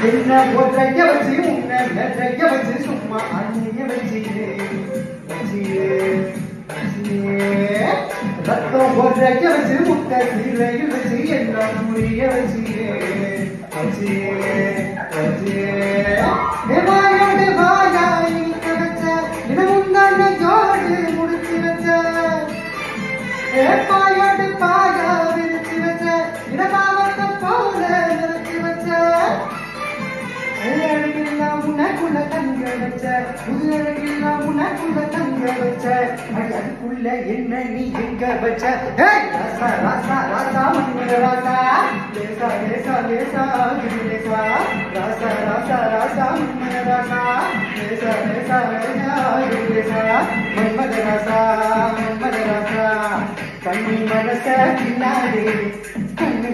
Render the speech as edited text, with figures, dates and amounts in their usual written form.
என்ன ஒற்றைய வச்சு உன்னை நெற்றைய வச்சு சும்மா அண்ணிய வச்சு ரத்தம் ஒற்றைய வச்சு முட்டை சீரையில் வச்சு என்ன புரிய வச்சு முடிச்சு வச்ச பாயோடு பாயா விரிச்சு வச்ச இடமாவட்ட போல நிறுத்தி வச்ச அழகெல்லாம் உனக்குள்ள தங்க வச்ச புது அழகெல்லாம் உனக்குள்ள தங்க வச்ச அதுக்குள்ள என்ன நீ எங்க வச்ச ராசா ராசா ராசா மன்மத ராசா லேசா லேசா லேசா லேசா ராசா ராசா ராசா மன்மத ராசா லேசா லேசா லேசா மன்மத ராசா மன்மத ராசா கண்ணி மனச பின்னாடி கண்ணு